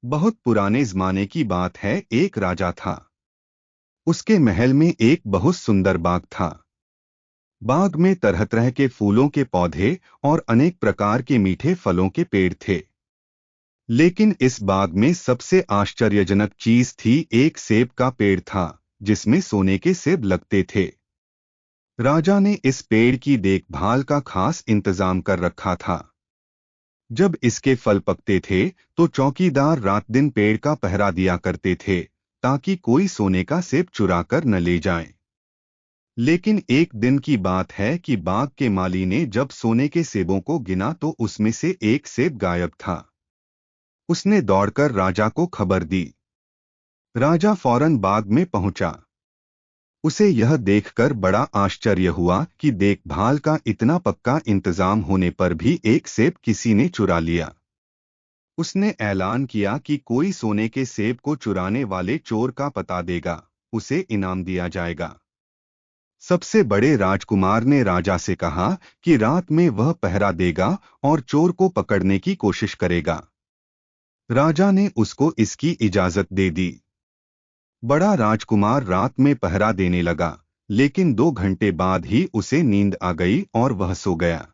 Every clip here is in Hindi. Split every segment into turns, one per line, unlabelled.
बहुत पुराने जमाने की बात है। एक राजा था। उसके महल में एक बहुत सुंदर बाग था। बाग में तरह तरह के फूलों के पौधे और अनेक प्रकार के मीठे फलों के पेड़ थे। लेकिन इस बाग में सबसे आश्चर्यजनक चीज थी, एक सेब का पेड़ था जिसमें सोने के सेब लगते थे। राजा ने इस पेड़ की देखभाल का खास इंतजाम कर रखा था। जब इसके फल पकते थे तो चौकीदार रात दिन पेड़ का पहरा दिया करते थे ताकि कोई सोने का सेब चुरा कर न ले जाए। लेकिन एक दिन की बात है कि बाग के माली ने जब सोने के सेबों को गिना तो उसमें से एक सेब गायब था। उसने दौड़कर राजा को खबर दी। राजा फौरन बाग में पहुंचा। उसे यह देखकर बड़ा आश्चर्य हुआ कि देखभाल का इतना पक्का इंतजाम होने पर भी एक सेब किसी ने चुरा लिया। उसने ऐलान किया कि कोई सोने के सेब को चुराने वाले चोर का पता देगा, उसे इनाम दिया जाएगा। सबसे बड़े राजकुमार ने राजा से कहा कि रात में वह पहरा देगा और चोर को पकड़ने की कोशिश करेगा। राजा ने उसको इसकी इजाजत दे दी। बड़ा राजकुमार रात में पहरा देने लगा, लेकिन 2 घंटे बाद ही उसे नींद आ गई और वह सो गया।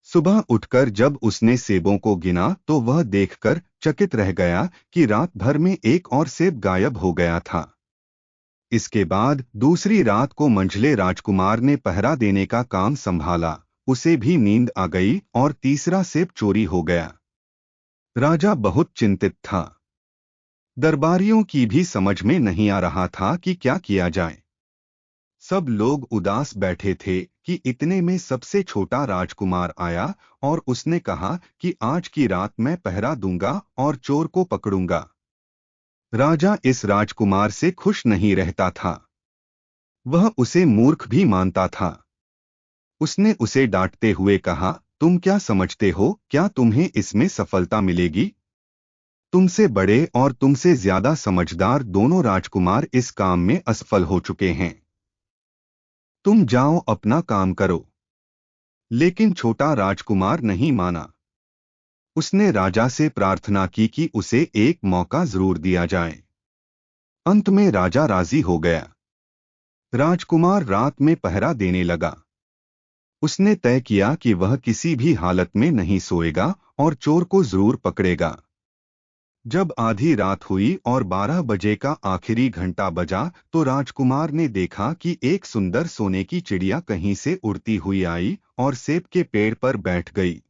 सुबह उठकर जब उसने सेबों को गिना तो वह देखकर चकित रह गया कि रात भर में एक और सेब गायब हो गया था। इसके बाद दूसरी रात को मंझले राजकुमार ने पहरा देने का काम संभाला। उसे भी नींद आ गई और तीसरा सेब चोरी हो गया। राजा बहुत चिंतित था। दरबारियों की भी समझ में नहीं आ रहा था कि क्या किया जाए। सब लोग उदास बैठे थे कि इतने में सबसे छोटा राजकुमार आया और उसने कहा कि आज की रात मैं पहरा दूंगा और चोर को पकड़ूंगा। राजा इस राजकुमार से खुश नहीं रहता था। वह उसे मूर्ख भी मानता था। उसने उसे डांटते हुए कहा, तुम क्या समझते हो, क्या तुम्हें इसमें सफलता मिलेगी? तुमसे बड़े और तुमसे ज्यादा समझदार दोनों राजकुमार इस काम में असफल हो चुके हैं। तुम जाओ अपना काम करो। लेकिन छोटा राजकुमार नहीं माना। उसने राजा से प्रार्थना की कि उसे एक मौका जरूर दिया जाए। अंत में राजा राजी हो गया। राजकुमार रात में पहरा देने लगा। उसने तय किया कि वह किसी भी हालत में नहीं सोएगा और चोर को जरूर पकड़ेगा। जब आधी रात हुई और 12 बजे का आखिरी घंटा बजा तो राजकुमार ने देखा कि एक सुंदर सोने की चिड़िया कहीं से उड़ती हुई आई और सेब के पेड़ पर बैठ गई।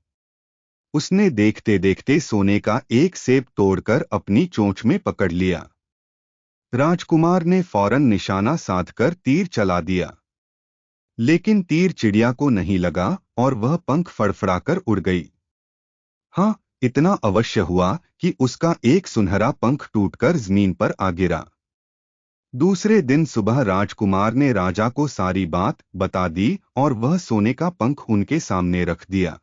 उसने देखते देखते सोने का एक सेब तोड़कर अपनी चोंच में पकड़ लिया। राजकुमार ने फौरन निशाना साधकर तीर चला दिया। लेकिन तीर चिड़िया को नहीं लगा और वह पंख फड़फड़ाकर उड़ गई। हाँ, इतना अवश्य हुआ कि उसका एक सुनहरा पंख टूटकर जमीन पर आ गिरा। दूसरे दिन सुबह राजकुमार ने राजा को सारी बात बता दी और वह सोने का पंख उनके सामने रख दिया।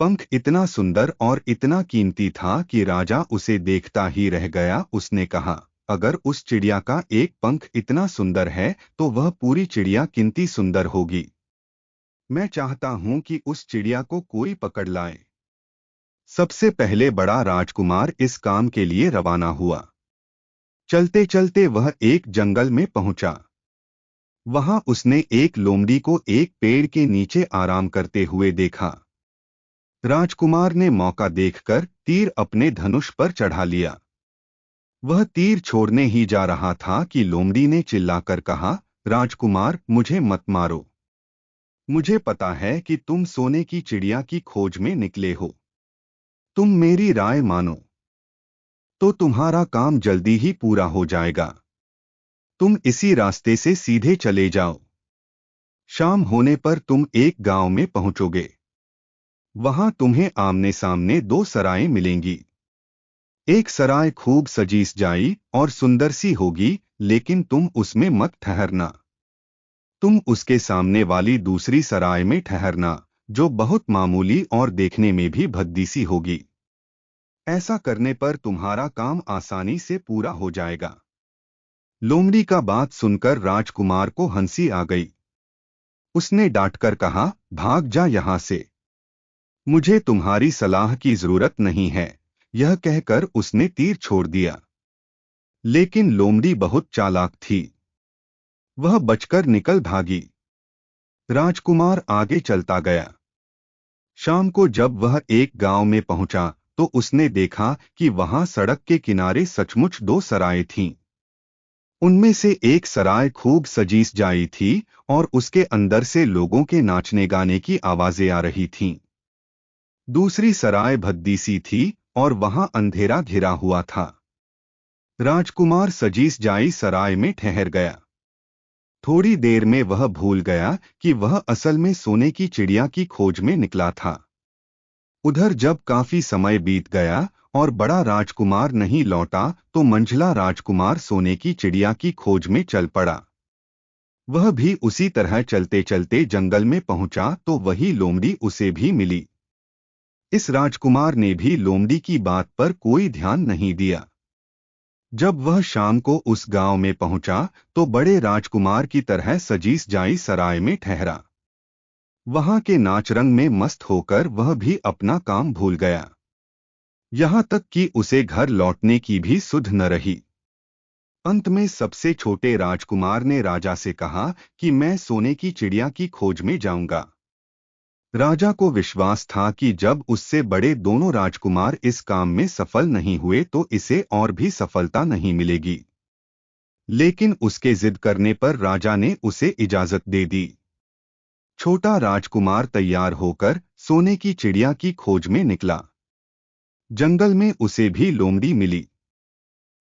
पंख इतना सुंदर और इतना कीमती था कि राजा उसे देखता ही रह गया। उसने कहा, अगर उस चिड़िया का एक पंख इतना सुंदर है तो वह पूरी चिड़िया कितनी सुंदर होगी। मैं चाहता हूं कि उस चिड़िया को कोई पकड़ लाए। सबसे पहले बड़ा राजकुमार इस काम के लिए रवाना हुआ। चलते चलते वह एक जंगल में पहुंचा। वहां उसने एक लोमड़ी को एक पेड़ के नीचे आराम करते हुए देखा। राजकुमार ने मौका देखकर तीर अपने धनुष पर चढ़ा लिया। वह तीर छोड़ने ही जा रहा था कि लोमड़ी ने चिल्लाकर कहा, राजकुमार, मुझे मत मारो। मुझे पता है कि तुम सोने की चिड़िया की खोज में निकले हो। तुम मेरी राय मानो तो तुम्हारा काम जल्दी ही पूरा हो जाएगा। तुम इसी रास्ते से सीधे चले जाओ। शाम होने पर तुम एक गांव में पहुंचोगे। वहां तुम्हें आमने सामने 2 सरायें मिलेंगी। एक सराय खूब सजी सजाई और सुंदर सी होगी, लेकिन तुम उसमें मत ठहरना। तुम उसके सामने वाली दूसरी सराय में ठहरना, जो बहुत मामूली और देखने में भी भद्दी सी होगी। ऐसा करने पर तुम्हारा काम आसानी से पूरा हो जाएगा। लोमड़ी का बात सुनकर राजकुमार को हंसी आ गई। उसने डांटकर कहा, भाग जा यहां से। मुझे तुम्हारी सलाह की जरूरत नहीं है। यह कहकर उसने तीर छोड़ दिया। लेकिन लोमड़ी बहुत चालाक थी। वह बचकर निकल भागी। राजकुमार आगे चलता गया। शाम को जब वह एक गांव में पहुंचा तो उसने देखा कि वहां सड़क के किनारे सचमुच दो सराय थीं। उनमें से एक सराय खूब सजी सजाई थी और उसके अंदर से लोगों के नाचने गाने की आवाजें आ रही थीं। दूसरी सराय भद्दी सी थी और वहां अंधेरा घिरा हुआ था। राजकुमार सजी सजाई सराय में ठहर गया। थोड़ी देर में वह भूल गया कि वह असल में सोने की चिड़िया की खोज में निकला था। उधर जब काफी समय बीत गया और बड़ा राजकुमार नहीं लौटा तो मंझला राजकुमार सोने की चिड़िया की खोज में चल पड़ा। वह भी उसी तरह चलते चलते जंगल में पहुंचा तो वही लोमड़ी उसे भी मिली। इस राजकुमार ने भी लोमड़ी की बात पर कोई ध्यान नहीं दिया। जब वह शाम को उस गांव में पहुंचा तो बड़े राजकुमार की तरह सजी सजाई सराय में ठहरा। वहां के नाच रंग में मस्त होकर वह भी अपना काम भूल गया। यहां तक कि उसे घर लौटने की भी सुध न रही। अंत में सबसे छोटे राजकुमार ने राजा से कहा कि मैं सोने की चिड़िया की खोज में जाऊंगा। राजा को विश्वास था कि जब उससे बड़े दोनों राजकुमार इस काम में सफल नहीं हुए तो इसे और भी सफलता नहीं मिलेगी। लेकिन उसके जिद करने पर राजा ने उसे इजाजत दे दी। छोटा राजकुमार तैयार होकर सोने की चिड़िया की खोज में निकला। जंगल में उसे भी लोमड़ी मिली।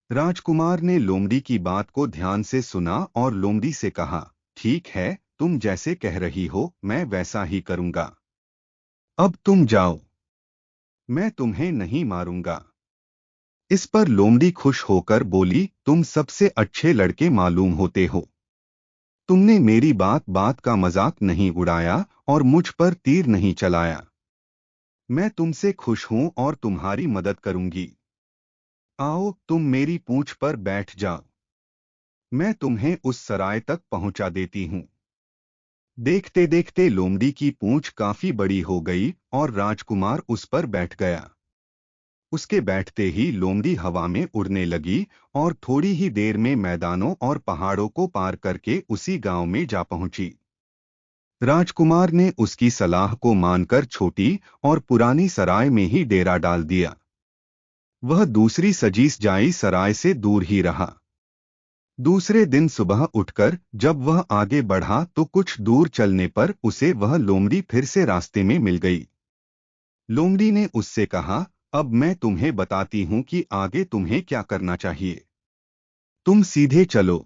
राजकुमार ने लोमड़ी की बात को ध्यान से सुना और लोमड़ी से कहा, ठीक है, तुम जैसे कह रही हो मैं वैसा ही करूंगा। अब तुम जाओ, मैं तुम्हें नहीं मारूंगा। इस पर लोमड़ी खुश होकर बोली, तुम सबसे अच्छे लड़के मालूम होते हो। तुमने मेरी बात बात का मजाक नहीं उड़ाया और मुझ पर तीर नहीं चलाया। मैं तुमसे खुश हूं और तुम्हारी मदद करूंगी। आओ तुम मेरी पूंछ पर बैठ जाओ। मैं तुम्हें उस सराय तक पहुंचा देती हूं। देखते देखते लोमड़ी की पूंछ काफी बड़ी हो गई और राजकुमार उस पर बैठ गया। उसके बैठते ही लोमड़ी हवा में उड़ने लगी और थोड़ी ही देर में मैदानों और पहाड़ों को पार करके उसी गांव में जा पहुंची। राजकुमार ने उसकी सलाह को मानकर छोटी और पुरानी सराय में ही डेरा डाल दिया। वह दूसरी सजी सजाई सराय से दूर ही रहा। दूसरे दिन सुबह उठकर जब वह आगे बढ़ा तो कुछ दूर चलने पर उसे वह लोमड़ी फिर से रास्ते में मिल गई। लोमड़ी ने उससे कहा, अब मैं तुम्हें बताती हूं कि आगे तुम्हें क्या करना चाहिए। तुम सीधे चलो।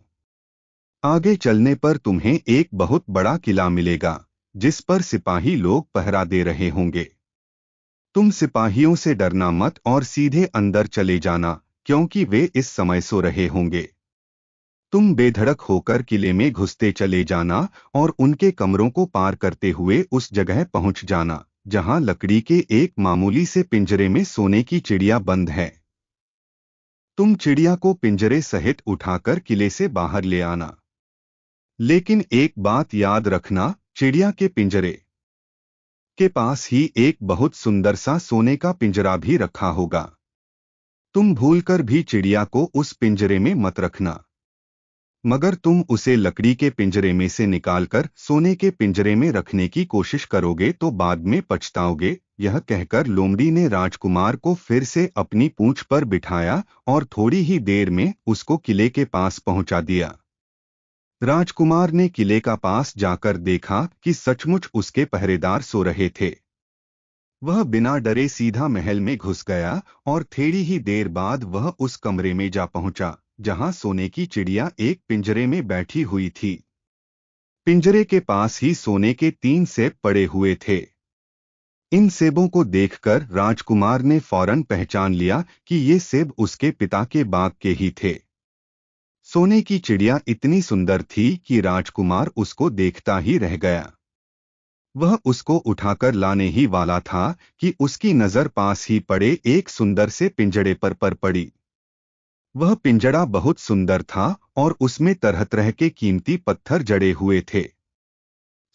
आगे चलने पर तुम्हें एक बहुत बड़ा किला मिलेगा जिस पर सिपाही लोग पहरा दे रहे होंगे। तुम सिपाहियों से डरना मत और सीधे अंदर चले जाना क्योंकि वे इस समय सो रहे होंगे। तुम बेधड़क होकर किले में घुसते चले जाना और उनके कमरों को पार करते हुए उस जगह पहुंच जाना जहां लकड़ी के एक मामूली से पिंजरे में सोने की चिड़िया बंद है। तुम चिड़िया को पिंजरे सहित उठाकर किले से बाहर ले आना। लेकिन एक बात याद रखना, चिड़िया के पिंजरे के पास ही एक बहुत सुंदर सा सोने का पिंजरा भी रखा होगा। तुम भूलकर भी चिड़िया को उस पिंजरे में मत रखना, मगर तुम उसे लकड़ी के पिंजरे में से निकालकर सोने के पिंजरे में रखने की कोशिश करोगे तो बाद में पछताओगे। यह कहकर लोमड़ी ने राजकुमार को फिर से अपनी पूंछ पर बिठाया और थोड़ी ही देर में उसको किले के पास पहुंचा दिया। राजकुमार ने किले का पास जाकर देखा कि सचमुच उसके पहरेदार सो रहे थे। वह बिना डरे सीधा महल में घुस गया और थोड़ी ही देर बाद वह उस कमरे में जा पहुंचा जहां सोने की चिड़िया एक पिंजरे में बैठी हुई थी। पिंजरे के पास ही सोने के 3 सेब पड़े हुए थे। इन सेबों को देखकर राजकुमार ने फौरन पहचान लिया कि ये सेब उसके पिता के बाग के ही थे। सोने की चिड़िया इतनी सुंदर थी कि राजकुमार उसको देखता ही रह गया। वह उसको उठाकर लाने ही वाला था कि उसकी नजर पास ही पड़े एक सुंदर से पिंजड़े पर पड़ी। वह पिंजड़ा बहुत सुंदर था और उसमें तरह तरह के कीमती पत्थर जड़े हुए थे।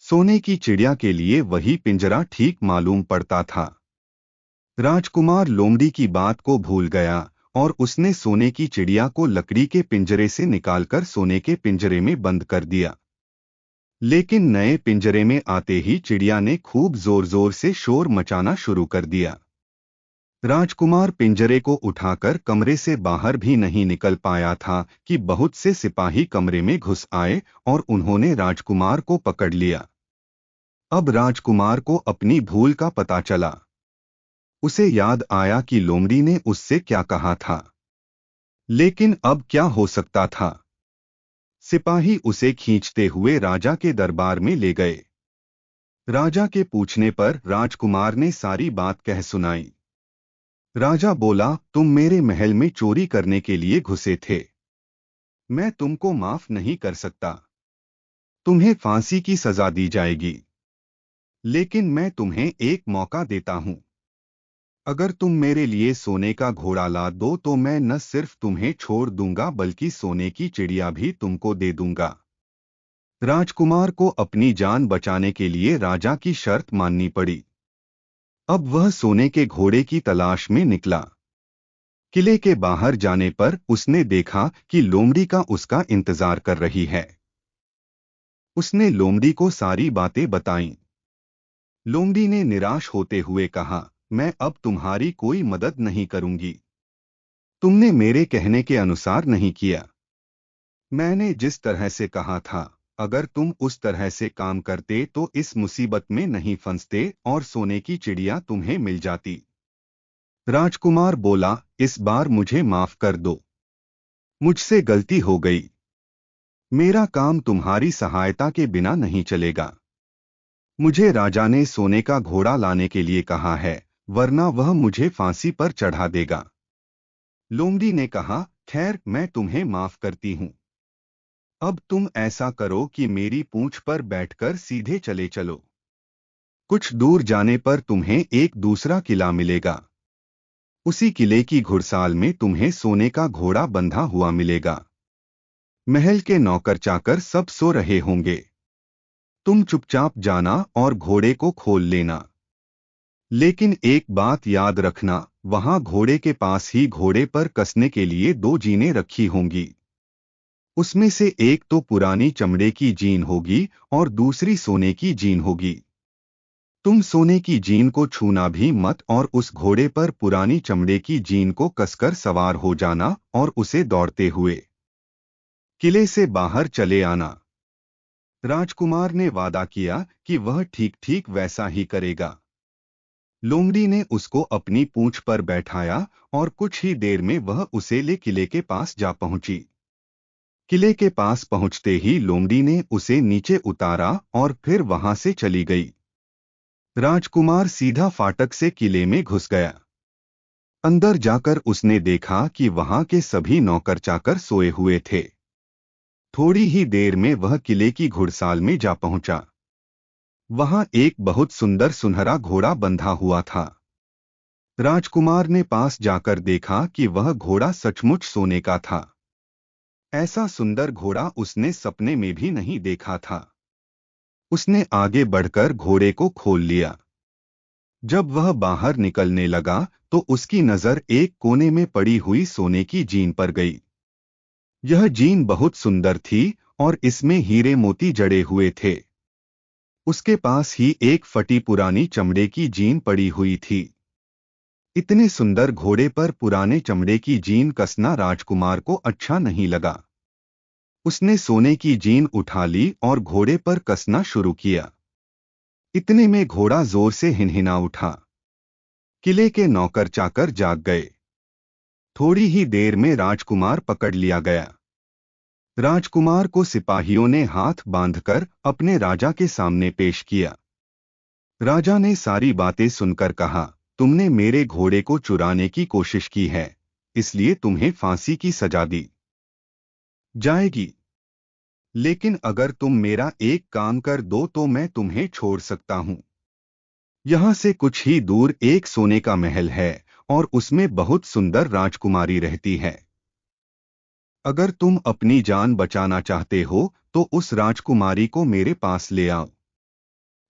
सोने की चिड़िया के लिए वही पिंजरा ठीक मालूम पड़ता था। राजकुमार लोमड़ी की बात को भूल गया और उसने सोने की चिड़िया को लकड़ी के पिंजरे से निकालकर सोने के पिंजरे में बंद कर दिया। लेकिन नए पिंजरे में आते ही चिड़िया ने खूब जोर जोर से शोर मचाना शुरू कर दिया। राजकुमार पिंजरे को उठाकर कमरे से बाहर भी नहीं निकल पाया था कि बहुत से सिपाही कमरे में घुस आए और उन्होंने राजकुमार को पकड़ लिया। अब राजकुमार को अपनी भूल का पता चला। उसे याद आया कि लोमड़ी ने उससे क्या कहा था। लेकिन अब क्या हो सकता था? सिपाही उसे खींचते हुए राजा के दरबार में ले गए। राजा के पूछने पर राजकुमार ने सारी बात कह सुनाई। राजा बोला, तुम मेरे महल में चोरी करने के लिए घुसे थे। मैं तुमको माफ नहीं कर सकता। तुम्हें फांसी की सजा दी जाएगी। लेकिन मैं तुम्हें एक मौका देता हूं। अगर तुम मेरे लिए सोने का घोड़ा ला दो तो मैं न सिर्फ तुम्हें छोड़ दूंगा बल्कि सोने की चिड़िया भी तुमको दे दूंगा। राजकुमार को अपनी जान बचाने के लिए राजा की शर्त माननी पड़ी। अब वह सोने के घोड़े की तलाश में निकला। किले के बाहर जाने पर उसने देखा कि लोमड़ी का उसका इंतजार कर रही है। उसने लोमड़ी को सारी बातें बताईं। लोमड़ी ने निराश होते हुए कहा, मैं अब तुम्हारी कोई मदद नहीं करूंगी। तुमने मेरे कहने के अनुसार नहीं किया। मैंने जिस तरह से कहा था, अगर तुम उस तरह से काम करते तो इस मुसीबत में नहीं फंसते और सोने की चिड़िया तुम्हें मिल जाती। राजकुमार बोला, इस बार मुझे माफ कर दो। मुझसे गलती हो गई। मेरा काम तुम्हारी सहायता के बिना नहीं चलेगा। मुझे राजा ने सोने का घोड़ा लाने के लिए कहा है, वरना वह मुझे फांसी पर चढ़ा देगा। लोमड़ी ने कहा, खैर मैं तुम्हें माफ करती हूं। अब तुम ऐसा करो कि मेरी पूंछ पर बैठकर सीधे चले चलो। कुछ दूर जाने पर तुम्हें एक दूसरा किला मिलेगा। उसी किले की घुड़साल में तुम्हें सोने का घोड़ा बंधा हुआ मिलेगा। महल के नौकर चाकर सब सो रहे होंगे। तुम चुपचाप जाना और घोड़े को खोल लेना। लेकिन एक बात याद रखना, वहां घोड़े के पास ही घोड़े पर कसने के लिए दो जीनें रखी होंगी। उसमें से एक तो पुरानी चमड़े की जीन होगी और दूसरी सोने की जीन होगी। तुम सोने की जीन को छूना भी मत और उस घोड़े पर पुरानी चमड़े की जीन को कसकर सवार हो जाना और उसे दौड़ते हुए किले से बाहर चले आना। राजकुमार ने वादा किया कि वह ठीक ठीक वैसा ही करेगा। लोमड़ी ने उसको अपनी पूंछ पर बैठाया और कुछ ही देर में वह उसे ले किले के पास जा पहुंची। किले के पास पहुंचते ही लोमड़ी ने उसे नीचे उतारा और फिर वहां से चली गई। राजकुमार सीधा फाटक से किले में घुस गया। अंदर जाकर उसने देखा कि वहां के सभी नौकर चाकर सोए हुए थे। थोड़ी ही देर में वह किले की घुड़साल में जा पहुंचा। वहां एक बहुत सुंदर सुनहरा घोड़ा बंधा हुआ था। राजकुमार ने पास जाकर देखा कि वह घोड़ा सचमुच सोने का था। ऐसा सुंदर घोड़ा उसने सपने में भी नहीं देखा था। उसने आगे बढ़कर घोड़े को खोल लिया। जब वह बाहर निकलने लगा तो उसकी नजर एक कोने में पड़ी हुई सोने की जीन पर गई। यह जीन बहुत सुंदर थी और इसमें हीरे मोती जड़े हुए थे। उसके पास ही एक फटी पुरानी चमड़े की जीन पड़ी हुई थी। इतने सुंदर घोड़े पर पुराने चमड़े की जीन कसना राजकुमार को अच्छा नहीं लगा। उसने सोने की जीन उठा ली और घोड़े पर कसना शुरू किया। इतने में घोड़ा जोर से हिनहिना उठा। किले के नौकर चाकर जाग गए। थोड़ी ही देर में राजकुमार पकड़ लिया गया। राजकुमार को सिपाहियों ने हाथ बांधकर अपने राजा के सामने पेश किया। राजा ने सारी बातें सुनकर कहा, तुमने मेरे घोड़े को चुराने की कोशिश की है, इसलिए तुम्हें फांसी की सजा दी जाएगी। लेकिन अगर तुम मेरा एक काम कर दो तो मैं तुम्हें छोड़ सकता हूं। यहां से कुछ ही दूर एक सोने का महल है और उसमें बहुत सुंदर राजकुमारी रहती है। अगर तुम अपनी जान बचाना चाहते हो तो उस राजकुमारी को मेरे पास ले आओ।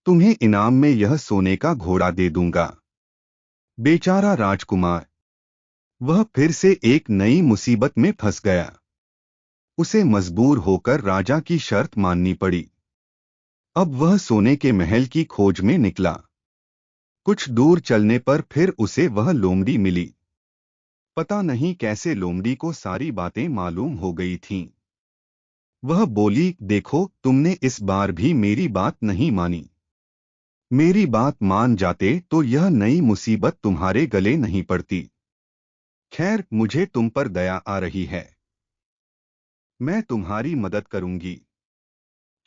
तुम्हें इनाम में यह सोने का घोड़ा दे दूंगा। बेचारा राजकुमार, वह फिर से एक नई मुसीबत में फंस गया। उसे मजबूर होकर राजा की शर्त माननी पड़ी। अब वह सोने के महल की खोज में निकला। कुछ दूर चलने पर फिर उसे वह लोमड़ी मिली। पता नहीं कैसे लोमड़ी को सारी बातें मालूम हो गई थीं। वह बोली, देखो, तुमने इस बार भी मेरी बात नहीं मानी। मेरी बात मान जाते तो यह नई मुसीबत तुम्हारे गले नहीं पड़ती। खैर, मुझे तुम पर दया आ रही है। मैं तुम्हारी मदद करूंगी।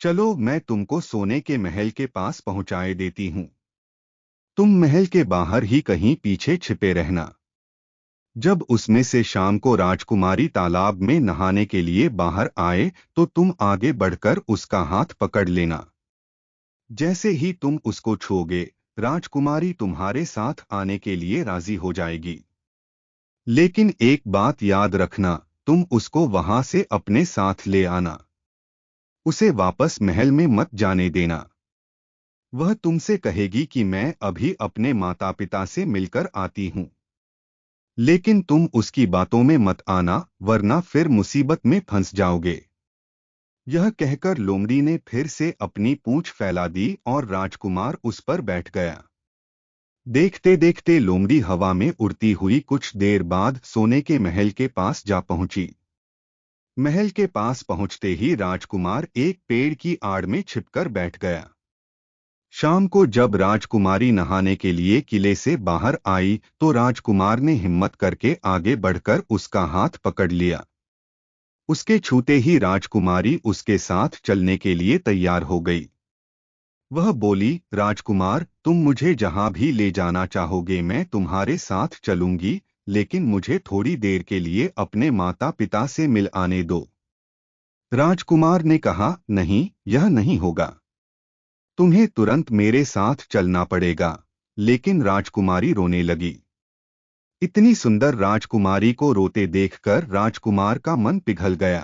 चलो, मैं तुमको सोने के महल के पास पहुंचाए देती हूं। तुम महल के बाहर ही कहीं पीछे छिपे रहना। जब उसमें से शाम को राजकुमारी तालाब में नहाने के लिए बाहर आए तो तुम आगे बढ़कर उसका हाथ पकड़ लेना। जैसे ही तुम उसको छूओगे, राजकुमारी तुम्हारे साथ आने के लिए राजी हो जाएगी। लेकिन एक बात याद रखना, तुम उसको वहां से अपने साथ ले आना। उसे वापस महल में मत जाने देना। वह तुमसे कहेगी कि मैं अभी अपने माता पिता से मिलकर आती हूं। लेकिन तुम उसकी बातों में मत आना, वरना फिर मुसीबत में फंस जाओगे। यह कहकर लोमड़ी ने फिर से अपनी पूंछ फैला दी और राजकुमार उस पर बैठ गया। देखते देखते लोमड़ी हवा में उड़ती हुई कुछ देर बाद सोने के महल के पास जा पहुंची। महल के पास पहुंचते ही राजकुमार एक पेड़ की आड़ में छिपकर बैठ गया। शाम को जब राजकुमारी नहाने के लिए किले से बाहर आई तो राजकुमार ने हिम्मत करके आगे बढ़कर उसका हाथ पकड़ लिया। उसके छूते ही राजकुमारी उसके साथ चलने के लिए तैयार हो गई। वह बोली, राजकुमार, तुम मुझे जहां भी ले जाना चाहोगे मैं तुम्हारे साथ चलूंगी, लेकिन मुझे थोड़ी देर के लिए अपने माता पिता से मिल आने दो। राजकुमार ने कहा, नहीं, यह नहीं होगा। तुम्हें तुरंत मेरे साथ चलना पड़ेगा। लेकिन राजकुमारी रोने लगी। इतनी सुंदर राजकुमारी को रोते देखकर राजकुमार का मन पिघल गया।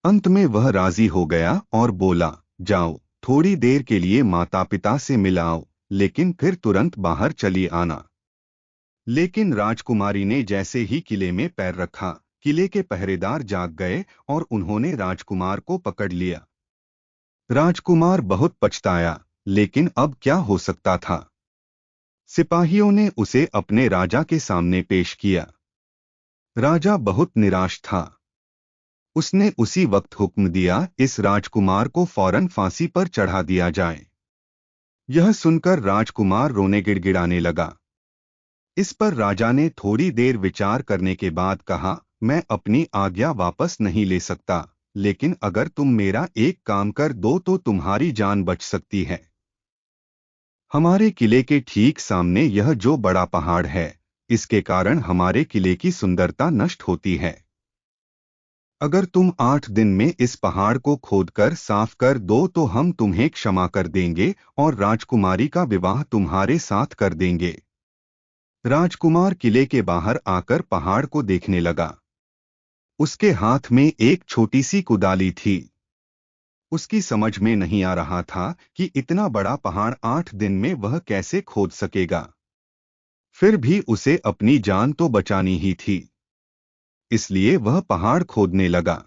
अंत में वह राजी हो गया और बोला, जाओ, थोड़ी देर के लिए माता पिता से मिल आओ, लेकिन फिर तुरंत बाहर चली आना। लेकिन राजकुमारी ने जैसे ही किले में पैर रखा, किले के पहरेदार जाग गए और उन्होंने राजकुमार को पकड़ लिया। राजकुमार बहुत पछताया, लेकिन अब क्या हो सकता था। सिपाहियों ने उसे अपने राजा के सामने पेश किया। राजा बहुत निराश था। उसने उसी वक्त हुक्म दिया, इस राजकुमार को फौरन फांसी पर चढ़ा दिया जाए। यह सुनकर राजकुमार रोने गिड़गिड़ाने लगा। इस पर राजा ने थोड़ी देर विचार करने के बाद कहा, मैं अपनी आज्ञा वापस नहीं ले सकता, लेकिन अगर तुम मेरा एक काम कर दो तो तुम्हारी जान बच सकती है। हमारे किले के ठीक सामने यह जो बड़ा पहाड़ है, इसके कारण हमारे किले की सुंदरता नष्ट होती है। अगर तुम 8 दिन में इस पहाड़ को खोदकर साफ कर दो तो हम तुम्हें क्षमा कर देंगे और राजकुमारी का विवाह तुम्हारे साथ कर देंगे। राजकुमार किले के बाहर आकर पहाड़ को देखने लगा। उसके हाथ में एक छोटी सी कुदाली थी। उसकी समझ में नहीं आ रहा था कि इतना बड़ा पहाड़ 8 दिन में वह कैसे खोद सकेगा। फिर भी उसे अपनी जान तो बचानी ही थी, इसलिए वह पहाड़ खोदने लगा।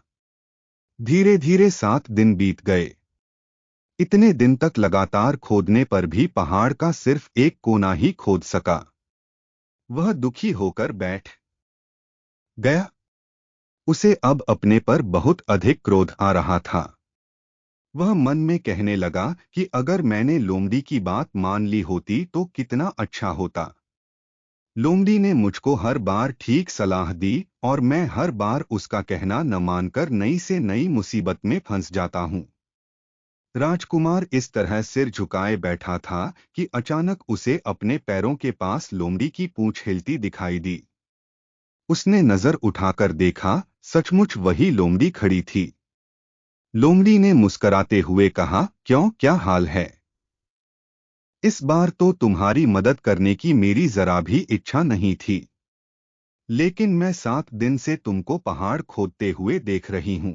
धीरे धीरे 7 दिन बीत गए। इतने दिन तक लगातार खोदने पर भी पहाड़ का सिर्फ एक कोना ही खोद सका। वह दुखी होकर बैठ गया। उसे अब अपने पर बहुत अधिक क्रोध आ रहा था। वह मन में कहने लगा कि अगर मैंने लोमड़ी की बात मान ली होती तो कितना अच्छा होता। लोमड़ी ने मुझको हर बार ठीक सलाह दी और मैं हर बार उसका कहना न मानकर नई से नई मुसीबत में फंस जाता हूँ। राजकुमार इस तरह सिर झुकाए बैठा था कि अचानक उसे अपने पैरों के पास लोमड़ी की पूंछ हिलती दिखाई दी। उसने नजर उठाकर देखा, सचमुच वही लोमड़ी खड़ी थी। लोमड़ी ने मुस्कराते हुए कहा, क्यों, क्या हाल है? इस बार तो तुम्हारी मदद करने की मेरी जरा भी इच्छा नहीं थी, लेकिन मैं 7 दिन से तुमको पहाड़ खोदते हुए देख रही हूं।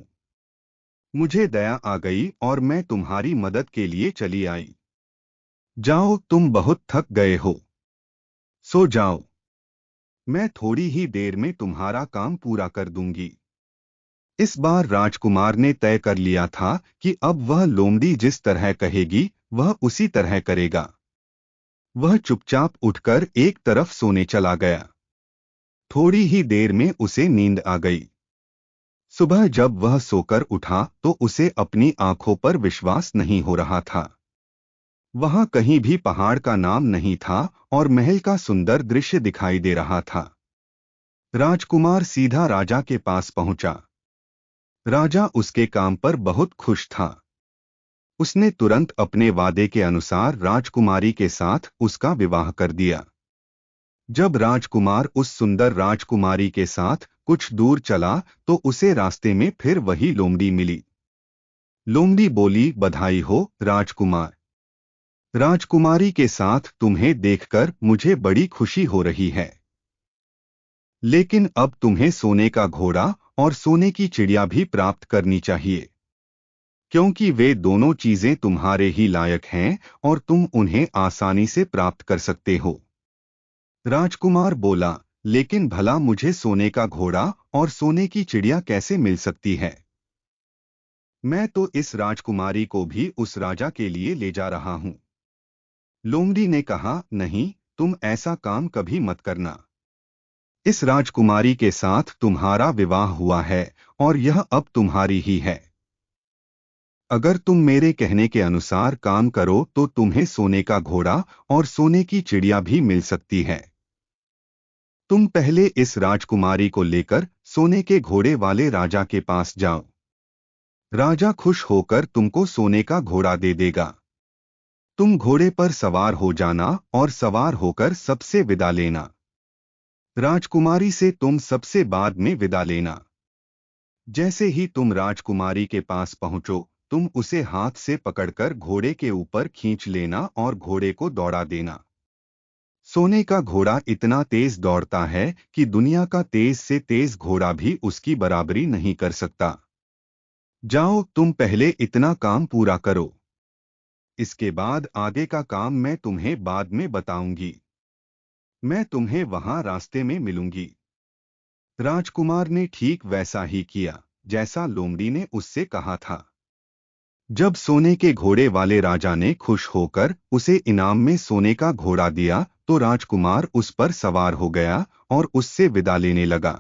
मुझे दया आ गई और मैं तुम्हारी मदद के लिए चली आई। जाओ, तुम बहुत थक गए हो। सो जाओ, मैं थोड़ी ही देर में तुम्हारा काम पूरा कर दूंगी। इस बार राजकुमार ने तय कर लिया था कि अब वह लोमड़ी जिस तरह कहेगी वह उसी तरह करेगा। वह चुपचाप उठकर एक तरफ सोने चला गया। थोड़ी ही देर में उसे नींद आ गई। सुबह जब वह सोकर उठा तो उसे अपनी आंखों पर विश्वास नहीं हो रहा था। वहां कहीं भी पहाड़ का नाम नहीं था और महल का सुंदर दृश्य दिखाई दे रहा था। राजकुमार सीधा राजा के पास पहुंचा। राजा उसके काम पर बहुत खुश था। उसने तुरंत अपने वादे के अनुसार राजकुमारी के साथ उसका विवाह कर दिया। जब राजकुमार उस सुंदर राजकुमारी के साथ कुछ दूर चला तो उसे रास्ते में फिर वही लोमड़ी मिली। लोमड़ी बोली, बधाई हो राजकुमार। राजकुमारी के साथ तुम्हें देखकर मुझे बड़ी खुशी हो रही है। लेकिन अब तुम्हें सोने का घोड़ा और सोने की चिड़िया भी प्राप्त करनी चाहिए, क्योंकि वे दोनों चीजें तुम्हारे ही लायक हैं और तुम उन्हें आसानी से प्राप्त कर सकते हो। राजकुमार बोला, लेकिन भला मुझे सोने का घोड़ा और सोने की चिड़िया कैसे मिल सकती है? मैं तो इस राजकुमारी को भी उस राजा के लिए ले जा रहा हूं। लोमड़ी ने कहा, नहीं, तुम ऐसा काम कभी मत करना। इस राजकुमारी के साथ तुम्हारा विवाह हुआ है और यह अब तुम्हारी ही है। अगर तुम मेरे कहने के अनुसार काम करो तो तुम्हें सोने का घोड़ा और सोने की चिड़िया भी मिल सकती है। तुम पहले इस राजकुमारी को लेकर सोने के घोड़े वाले राजा के पास जाओ। राजा खुश होकर तुमको सोने का घोड़ा दे देगा। तुम घोड़े पर सवार हो जाना और सवार होकर सबसे विदा लेना। राजकुमारी से तुम सबसे बाद में विदा लेना। जैसे ही तुम राजकुमारी के पास पहुंचो, तुम उसे हाथ से पकड़कर घोड़े के ऊपर खींच लेना और घोड़े को दौड़ा देना। सोने का घोड़ा इतना तेज दौड़ता है कि दुनिया का तेज से तेज घोड़ा भी उसकी बराबरी नहीं कर सकता। जाओ, तुम पहले इतना काम पूरा करो। इसके बाद आगे का काम मैं तुम्हें बाद में बताऊंगी। मैं तुम्हें वहां रास्ते में मिलूंगी। राजकुमार ने ठीक वैसा ही किया जैसा लोमड़ी ने उससे कहा था। जब सोने के घोड़े वाले राजा ने खुश होकर उसे इनाम में सोने का घोड़ा दिया तो राजकुमार उस पर सवार हो गया और उससे विदा लेने लगा।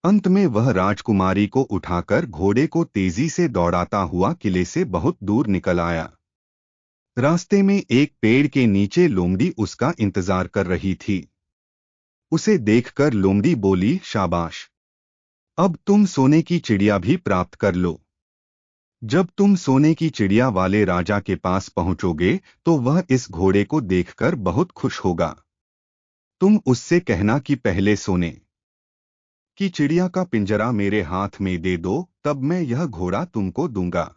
अंत में वह राजकुमारी को उठाकर घोड़े को तेजी से दौड़ाता हुआ किले से बहुत दूर निकल आया। रास्ते में एक पेड़ के नीचे लोमड़ी उसका इंतजार कर रही थी। उसे देखकर लोमड़ी बोली, शाबाश, अब तुम सोने की चिड़िया भी प्राप्त कर लो। जब तुम सोने की चिड़िया वाले राजा के पास पहुंचोगे तो वह इस घोड़े को देखकर बहुत खुश होगा। तुम उससे कहना कि पहले सोने की चिड़िया का पिंजरा मेरे हाथ में दे दो, तब मैं यह घोड़ा तुमको दूंगा।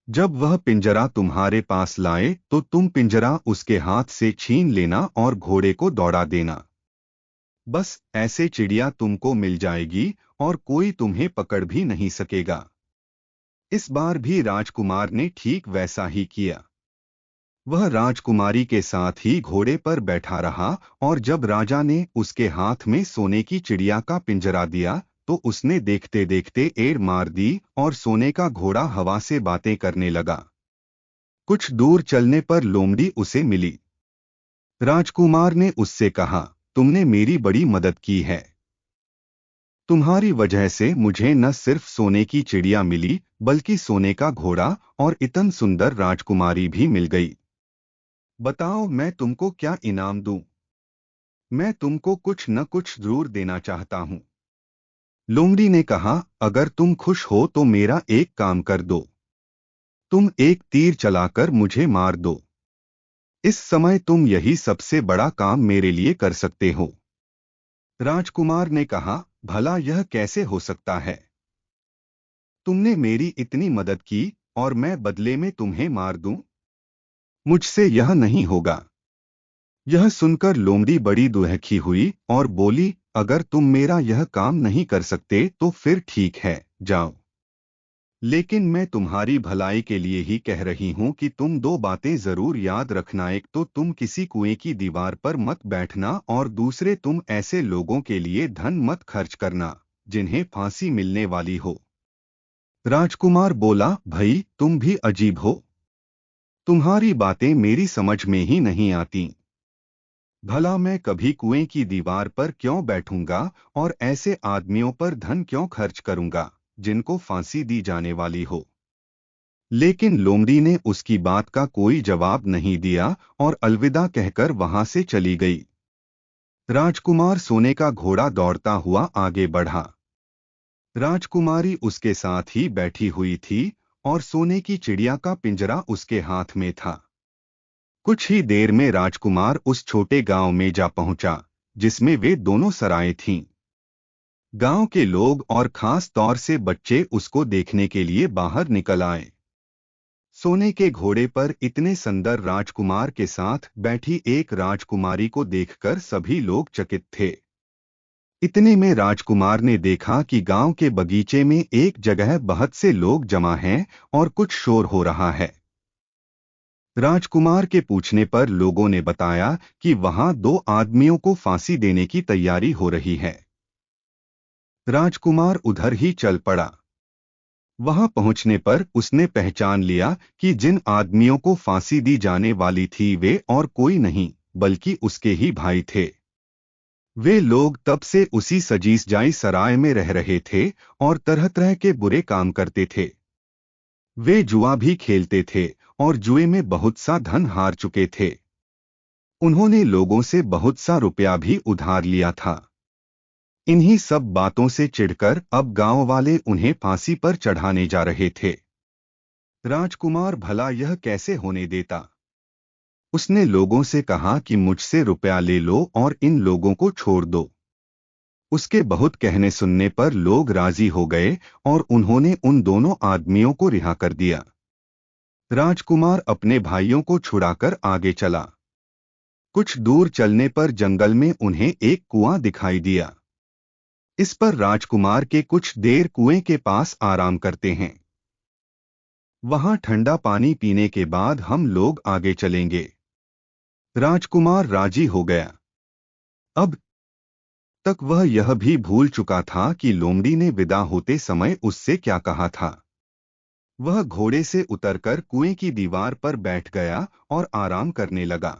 जब वह पिंजरा तुम्हारे पास लाए तो तुम पिंजरा उसके हाथ से छीन लेना और घोड़े को दौड़ा देना। बस ऐसे चिड़िया तुमको मिल जाएगी और कोई तुम्हें पकड़ भी नहीं सकेगा। इस बार भी राजकुमार ने ठीक वैसा ही किया। वह राजकुमारी के साथ ही घोड़े पर बैठा रहा और जब राजा ने उसके हाथ में सोने की चिड़िया का पिंजरा दिया तो उसने देखते देखते एड़ मार दी और सोने का घोड़ा हवा से बातें करने लगा। कुछ दूर चलने पर लोमड़ी उसे मिली। राजकुमार ने उससे कहा, तुमने मेरी बड़ी मदद की है। तुम्हारी वजह से मुझे न सिर्फ सोने की चिड़िया मिली बल्कि सोने का घोड़ा और इतनी सुंदर राजकुमारी भी मिल गई। बताओ, मैं तुमको क्या इनाम दूं? मैं तुमको कुछ न कुछ जरूर देना चाहता हूं। लोमड़ी ने कहा, अगर तुम खुश हो तो मेरा एक काम कर दो। तुम एक तीर चलाकर मुझे मार दो। इस समय तुम यही सबसे बड़ा काम मेरे लिए कर सकते हो। राजकुमार ने कहा, भला यह कैसे हो सकता है? तुमने मेरी इतनी मदद की और मैं बदले में तुम्हें मार दूं? मुझसे यह नहीं होगा। यह सुनकर लोमड़ी बड़ी दुखी हुई और बोली, अगर तुम मेरा यह काम नहीं कर सकते तो फिर ठीक है, जाओ। लेकिन मैं तुम्हारी भलाई के लिए ही कह रही हूं कि तुम दो बातें जरूर याद रखना। एक तो तुम किसी कुएं की दीवार पर मत बैठना, और दूसरे तुम ऐसे लोगों के लिए धन मत खर्च करना जिन्हें फांसी मिलने वाली हो। राजकुमार बोला, भाई तुम भी अजीब हो, तुम्हारी बातें मेरी समझ में ही नहीं आती। भला मैं कभी कुएं की दीवार पर क्यों बैठूंगा और ऐसे आदमियों पर धन क्यों खर्च करूंगा जिनको फांसी दी जाने वाली हो। लेकिन लोमड़ी ने उसकी बात का कोई जवाब नहीं दिया और अलविदा कहकर वहां से चली गई। राजकुमार सोने का घोड़ा दौड़ता हुआ आगे बढ़ा। राजकुमारी उसके साथ ही बैठी हुई थी और सोने की चिड़िया का पिंजरा उसके हाथ में था। कुछ ही देर में राजकुमार उस छोटे गांव में जा पहुंचा जिसमें वे दोनों सराएं थीं। गांव के लोग और खास तौर से बच्चे उसको देखने के लिए बाहर निकल आए। सोने के घोड़े पर इतने सुंदर राजकुमार के साथ बैठी एक राजकुमारी को देखकर सभी लोग चकित थे। इतने में राजकुमार ने देखा कि गांव के बगीचे में एक जगह बहुत से लोग जमा हैं और कुछ शोर हो रहा है। राजकुमार के पूछने पर लोगों ने बताया कि वहां दो आदमियों को फांसी देने की तैयारी हो रही है। राजकुमार उधर ही चल पड़ा। वहां पहुंचने पर उसने पहचान लिया कि जिन आदमियों को फांसी दी जाने वाली थी वे और कोई नहीं बल्कि उसके ही भाई थे। वे लोग तब से उसी सजीस जाई सराय में रह रहे थे और तरह तरह के बुरे काम करते थे। वे जुआ भी खेलते थे और जुए में बहुत सा धन हार चुके थे। उन्होंने लोगों से बहुत सा रुपया भी उधार लिया था। इन्हीं सब बातों से चिढ़कर अब गांव वाले उन्हें फांसी पर चढ़ाने जा रहे थे। राजकुमार भला यह कैसे होने देता। उसने लोगों से कहा कि मुझसे रुपया ले लो और इन लोगों को छोड़ दो। उसके बहुत कहने सुनने पर लोग राजी हो गए और उन्होंने उन दोनों आदमियों को रिहा कर दिया। राजकुमार अपने भाइयों को छुड़ाकर आगे चला। कुछ दूर चलने पर जंगल में उन्हें एक कुआं दिखाई दिया। इस पर राजकुमार के कुछ देर कुएं के पास आराम करते हैं। वहां ठंडा पानी पीने के बाद हम लोग आगे चलेंगे। राजकुमार राजी हो गया। अब तक वह यह भी भूल चुका था कि लोमड़ी ने विदा होते समय उससे क्या कहा था। वह घोड़े से उतरकर कुएं की दीवार पर बैठ गया और आराम करने लगा।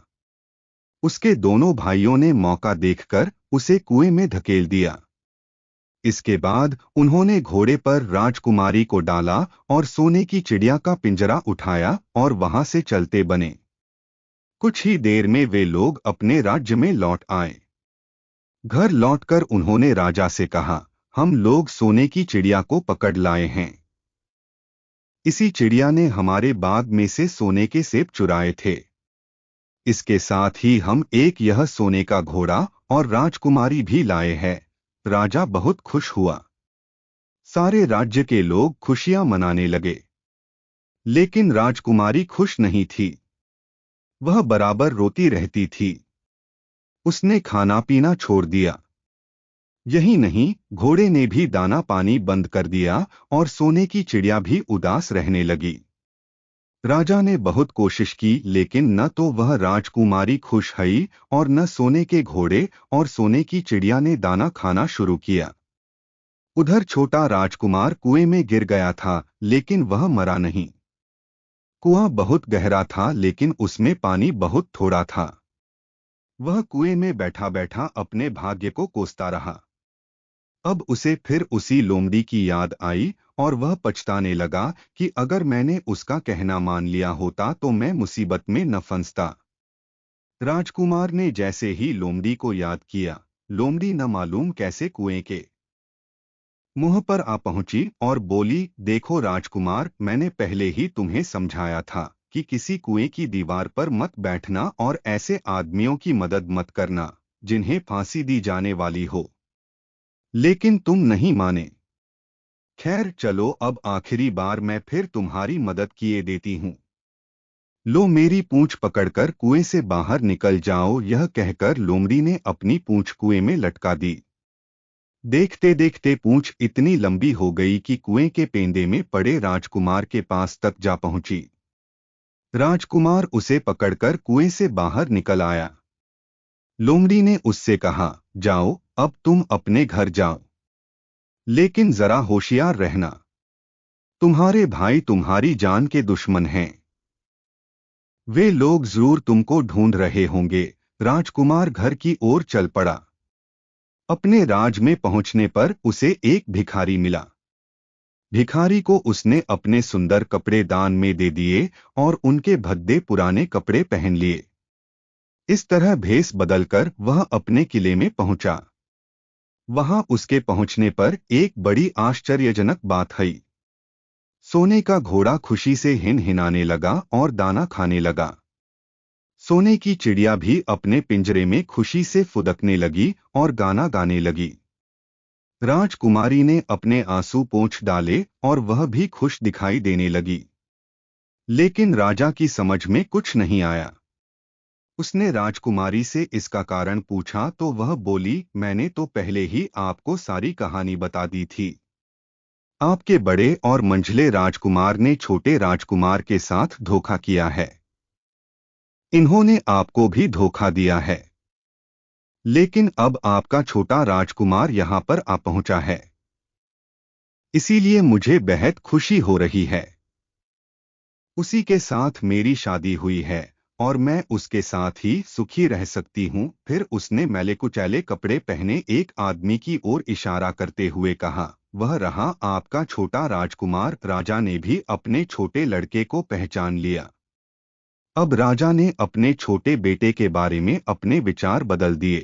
उसके दोनों भाइयों ने मौका देखकर उसे कुएं में धकेल दिया। इसके बाद उन्होंने घोड़े पर राजकुमारी को डाला और सोने की चिड़िया का पिंजरा उठाया और वहां से चलते बने। कुछ ही देर में वे लोग अपने राज्य में लौट आए। घर लौटकर उन्होंने राजा से कहा, हम लोग सोने की चिड़िया को पकड़ लाए हैं। इसी चिड़िया ने हमारे बाग में से सोने के सेब चुराए थे। इसके साथ ही हम एक यह सोने का घोड़ा और राजकुमारी भी लाए हैं। राजा बहुत खुश हुआ। सारे राज्य के लोग खुशियां मनाने लगे। लेकिन राजकुमारी खुश नहीं थी। वह बराबर रोती रहती थी। उसने खाना पीना छोड़ दिया। यही नहीं, घोड़े ने भी दाना पानी बंद कर दिया और सोने की चिड़िया भी उदास रहने लगी। राजा ने बहुत कोशिश की लेकिन न तो वह राजकुमारी खुश हुई और न सोने के घोड़े और सोने की चिड़िया ने दाना खाना शुरू किया। उधर छोटा राजकुमार कुएं में गिर गया था लेकिन वह मरा नहीं। कुआं बहुत गहरा था लेकिन उसमें पानी बहुत थोड़ा था। वह कुएं में बैठा बैठा अपने भाग्य को कोसता रहा। अब उसे फिर उसी लोमड़ी की याद आई और वह पछताने लगा कि अगर मैंने उसका कहना मान लिया होता तो मैं मुसीबत में न फंसता। राजकुमार ने जैसे ही लोमड़ी को याद किया, लोमड़ी न मालूम कैसे कुएं के मुंह पर आ पहुंची और बोली, देखो राजकुमार, मैंने पहले ही तुम्हें समझाया था कि किसी कुएं की दीवार पर मत बैठना और ऐसे आदमियों की मदद मत करना जिन्हें फांसी दी जाने वाली हो। लेकिन तुम नहीं माने। खैर चलो, अब आखिरी बार मैं फिर तुम्हारी मदद किए देती हूं। लो मेरी पूंछ पकड़कर कुएं से बाहर निकल जाओ। यह कहकर लोमड़ी ने अपनी पूंछ कुएं में लटका दी। देखते देखते पूंछ इतनी लंबी हो गई कि कुएं के पेंदे में पड़े राजकुमार के पास तक जा पहुंची। राजकुमार उसे पकड़कर कुएं से बाहर निकल आया। लोमड़ी ने उससे कहा, जाओ, अब तुम अपने घर जाओ, लेकिन जरा होशियार रहना, तुम्हारे भाई तुम्हारी जान के दुश्मन हैं। वे लोग जरूर तुमको ढूंढ रहे होंगे। राजकुमार घर की ओर चल पड़ा। अपने राज में पहुंचने पर उसे एक भिखारी मिला। भिखारी को उसने अपने सुंदर कपड़े दान में दे दिए और उनके भद्दे पुराने कपड़े पहन लिए। इस तरह भेष बदलकर वह अपने किले में पहुंचा। वहां उसके पहुंचने पर एक बड़ी आश्चर्यजनक बात हुई। सोने का घोड़ा खुशी से हिनहिनाने लगा और दाना खाने लगा। सोने की चिड़िया भी अपने पिंजरे में खुशी से फुदकने लगी और गाना गाने लगी। राजकुमारी ने अपने आंसू पोंछ डाले और वह भी खुश दिखाई देने लगी। लेकिन राजा की समझ में कुछ नहीं आया। उसने राजकुमारी से इसका कारण पूछा तो वह बोली, मैंने तो पहले ही आपको सारी कहानी बता दी थी। आपके बड़े और मंझले राजकुमार ने छोटे राजकुमार के साथ धोखा किया है। इन्होंने आपको भी धोखा दिया है। लेकिन अब आपका छोटा राजकुमार यहां पर आ पहुंचा है, इसीलिए मुझे बेहद खुशी हो रही है। उसी के साथ मेरी शादी हुई है और मैं उसके साथ ही सुखी रह सकती हूं। फिर उसने मैले कुचैले कपड़े पहने एक आदमी की ओर इशारा करते हुए कहा, वह रहा आपका छोटा राजकुमार। राजा ने भी अपने छोटे लड़के को पहचान लिया। अब राजा ने अपने छोटे बेटे के बारे में अपने विचार बदल दिए।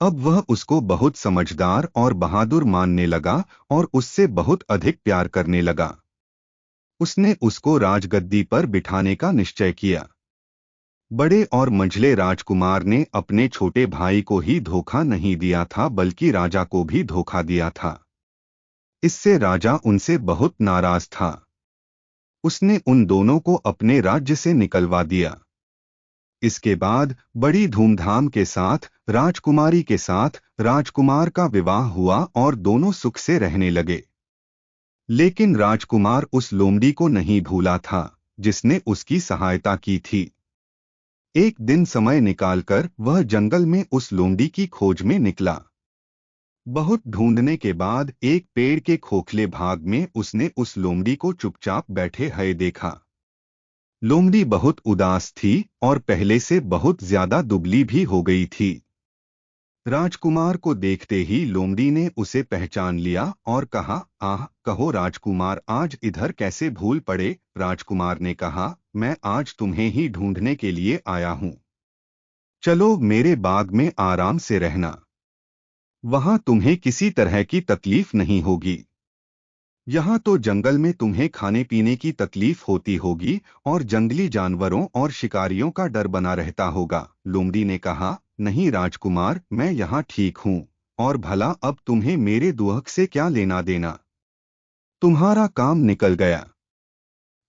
अब वह उसको बहुत समझदार और बहादुर मानने लगा और उससे बहुत अधिक प्यार करने लगा। उसने उसको राजगद्दी पर बिठाने का निश्चय किया। बड़े और मंझले राजकुमार ने अपने छोटे भाई को ही धोखा नहीं दिया था, बल्कि राजा को भी धोखा दिया था। इससे राजा उनसे बहुत नाराज था। उसने उन दोनों को अपने राज्य से निकलवा दिया। इसके बाद बड़ी धूमधाम के साथ राजकुमारी के साथ राजकुमार का विवाह हुआ और दोनों सुख से रहने लगे। लेकिन राजकुमार उस लोमड़ी को नहीं भूला था जिसने उसकी सहायता की थी। एक दिन समय निकालकर वह जंगल में उस लोमड़ी की खोज में निकला। बहुत ढूंढने के बाद एक पेड़ के खोखले भाग में उसने उस लोमड़ी को चुपचाप बैठे हुए देखा। लोमड़ी बहुत उदास थी और पहले से बहुत ज्यादा दुबली भी हो गई थी। राजकुमार को देखते ही लोमड़ी ने उसे पहचान लिया और कहा, आह, कहो राजकुमार, आज इधर कैसे भूल पड़े। राजकुमार ने कहा, मैं आज तुम्हें ही ढूंढने के लिए आया हूं। चलो मेरे बाग में आराम से रहना, वहां तुम्हें किसी तरह की तकलीफ नहीं होगी। यहाँ तो जंगल में तुम्हें खाने पीने की तकलीफ होती होगी और जंगली जानवरों और शिकारियों का डर बना रहता होगा। लोमड़ी ने कहा, नहीं राजकुमार, मैं यहाँ ठीक हूँ, और भला अब तुम्हें मेरे दुहक से क्या लेना देना। तुम्हारा काम निकल गया,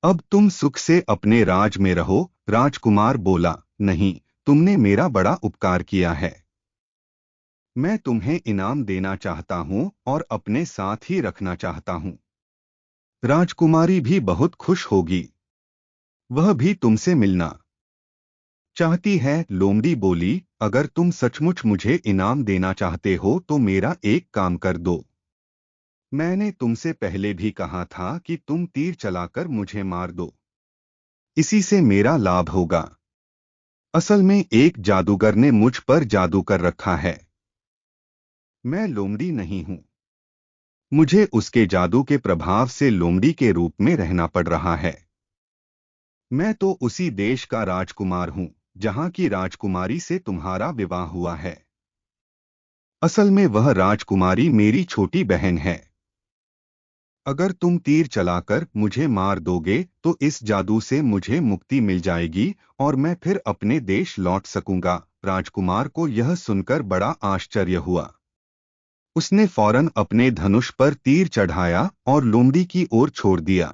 अब तुम सुख से अपने राज में रहो। राजकुमार बोला, नहीं, तुमने मेरा बड़ा उपकार किया है, मैं तुम्हें इनाम देना चाहता हूँ और अपने साथ ही रखना चाहता हूँ। राजकुमारी भी बहुत खुश होगी, वह भी तुमसे मिलना चाहती है। लोमड़ी बोली, अगर तुम सचमुच मुझे इनाम देना चाहते हो तो मेरा एक काम कर दो। मैंने तुमसे पहले भी कहा था कि तुम तीर चलाकर मुझे मार दो, इसी से मेरा लाभ होगा। असल में एक जादूगर ने मुझ पर जादू कर रखा है। मैं लोमड़ी नहीं हूं, मुझे उसके जादू के प्रभाव से लोमड़ी के रूप में रहना पड़ रहा है। मैं तो उसी देश का राजकुमार हूं जहां की राजकुमारी से तुम्हारा विवाह हुआ है। असल में वह राजकुमारी मेरी छोटी बहन है। अगर तुम तीर चलाकर मुझे मार दोगे तो इस जादू से मुझे मुक्ति मिल जाएगी और मैं फिर अपने देश लौट सकूंगा। राजकुमार को यह सुनकर बड़ा आश्चर्य हुआ। उसने फौरन अपने धनुष पर तीर चढ़ाया और लोमड़ी की ओर छोड़ दिया।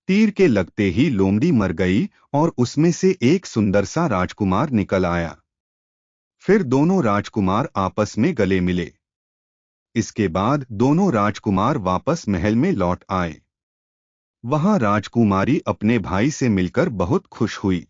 तीर के लगते ही लोमड़ी मर गई और उसमें से एक सुंदर सा राजकुमार निकल आया। फिर दोनों राजकुमार आपस में गले मिले। इसके बाद दोनों राजकुमार वापस महल में लौट आए। वहां राजकुमारी अपने भाई से मिलकर बहुत खुश हुई।